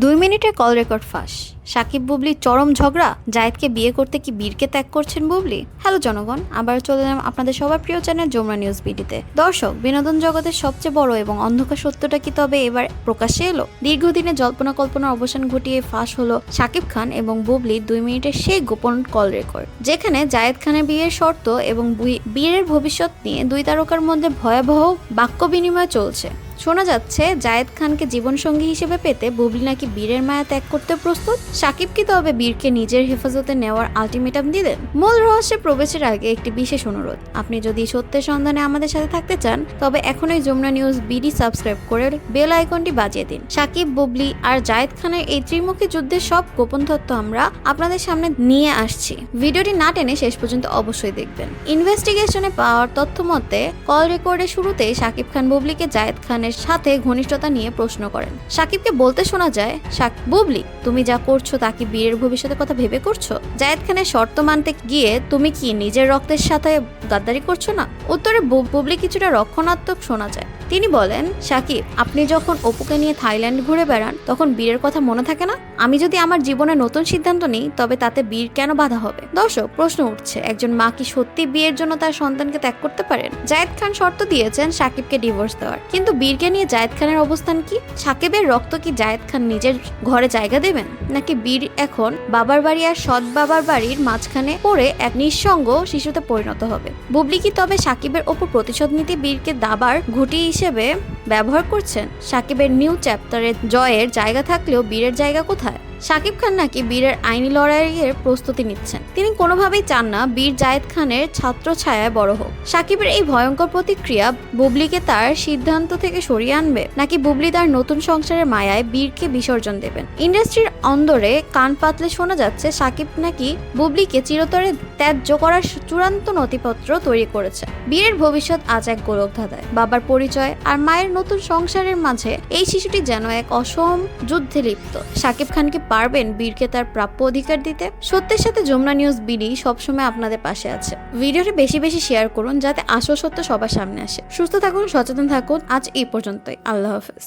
2 মিনিটের call record ফাঁস। সাকিব বুবলির চরম ঝগড়া, জায়েদকে বিয়ে করতে কি বীরকে ত্যাগ করছেন বুবলি? হ্যালো জনগণ, আবার চলে এলাম আপনাদের সবার প্রিয় চ্যানেল যমুনা নিউজ বিডিতে। দর্শক, বিনোদন জগতের সবচেয়ে বড় এবং অন্ধকার সত্যটা কি তবে এবার প্রকাশ্যে এলো? দীর্ঘদিনের জল্পনা কল্পনার অবসান ঘটিয়ে ফাঁস হলো সাকিব খান এবং বুবলির 2 মিনিটের সেই গোপন কল রেকর্ড, যেখানে জায়েদ খানের বিয়ের শর্ত এবং বীরের ভবিষ্যৎ নিয়ে দুই তারকার মধ্যে ভয়াবহ বাক্য বিনিময় চলছে। শোনা যাচ্ছে জায়েদ খানকে জীবনসঙ্গী হিসেবে পেতে বুবলি নাকি বীরের মায়া ত্যাগ করতে প্রস্তুত। সাকিব কি তবে বীরকে নিজের হেফাজতে নেওয়ার আলটিমেটাম দিলেন? মূল রহস্যে প্রবেশের আগে একটি বিশেষ অনুরোধ, আপনি যদি সত্যের সন্ধানে আমাদের সাথে থাকতে চান তবে এখনই যমুনা নিউজ বিডি সাবস্ক্রাইব করে বেল আইকনটি বাজিয়ে দিন। সাকিব, বুবলি আর জায়েদ খানের এই ত্রিমুখী যুদ্ধের সব গোপন তথ্য আমরা আপনাদের সামনে নিয়ে আসছি। ভিডিওটি না টেনে শেষ পর্যন্ত অবশ্যই দেখবেন। ইনভেস্টিগেশনে পাওয়ার তথ্য মতে কল রেকর্ডের শুরুতেই সাকিব খান বুবলিকে জায়েদ খানের সাথে ঘনিষ্ঠতা নিয়ে প্রশ্ন করেন। সাকিবকে বলতে শোনা যায়, বুবলি, তুমি যা করছো তা কি বীরের ভবিষ্যতের কথা ভেবে করছো? জায়েদ খানের শর্ত মানতে গিয়ে তুমি কি নিজের রক্তের সাথে গাদ্দারি করছো না? উত্তরে বুবলি কিছুটা রক্ষণাত্মক শোনা যায়। তিনি বলেন, সাকিব, আপনি যখন অপুকে নিয়ে থাইল্যান্ড ঘুরে বেড়ান তখন বীরের কথা মনে থাকে না? আমি যদি আমার জীবনে নতুন সিদ্ধান্ত নিই তবে তাতে বীর কেন বাধা হবে? দর্শক, প্রশ্ন উঠছে, একজন মা কি সত্যি বিয়ের জন্য তার সন্তানকে ত্যাগ করতে পারেন? জায়েদ খান শর্ত দিয়েছেন সাকিবকে ডিভোর্স দেওয়ার, কিন্তু বীরকে নিয়ে জায়েদ খানের অবস্থান কি? সাকিবের রক্ত কি জায়েদ খান নিজের ঘরে জায়গা দেবেন, নাকি বীর এখন বাবার বাড়ি আর সৎ বাবার বাড়ির মাঝখানে পড়ে এক নিঃসঙ্গ শিশুতে পরিণত হবে? বুবলি কি তবে সাকিবের ওপর প্রতিশোধ নিতে বীরকে দাবার ঘুঁটি হিসেবে ব্যবহার করছেন? সাকিবের নিউ চ্যাপ্টারে জয়ের জায়গা থাকলেও বীরের জায়গা কোথায়? সাকিব খান নাকি বীরের আইনি লড়াইয়ের প্রস্তুতি নিচ্ছেন? তিনি কোনোভাবেই চান না বীর জায়েদ খানের ছাত্র ছায়ায় বড় হোক। সাকিবের এই ভয়ঙ্কর প্রতিক্রিয়া বুবলিকে তার সিদ্ধান্ত থেকে সরিয়ে আনবে, নাকি বুবলি তার নতুন সংসারের মায়ায় বীরকে বিসর্জন দেবেন? ইন্ডাস্ট্রির অন্দরে কান পাতলে শোনা যাচ্ছে সাকিব নাকি বুবলিকে চিরতরে ত্যায্য করার চূড়ান্ত নথিপত্র তৈরি করেছে। বীরের ভবিষ্যৎ আজ এক গোলকধাঁধায়। বাবার পরিচয় আর মায়ের নতুন সংসারের মাঝে এই শিশুটি যেন এক অসম যুদ্ধে লিপ্ত। সাকিব খানকে পারবেন বীরকে তার প্রাপ্য অধিকার দিতে? সত্যের সাথে যমুনা নিউজ বিডি সবসময় আপনাদের পাশে আছে। ভিডিওটি বেশি বেশি শেয়ার করুন যাতে আসল সত্য সবার সামনে আসে। সুস্থ থাকুন, সচেতন থাকুন। আজ এই পর্যন্তই। আল্লাহ হাফেজ।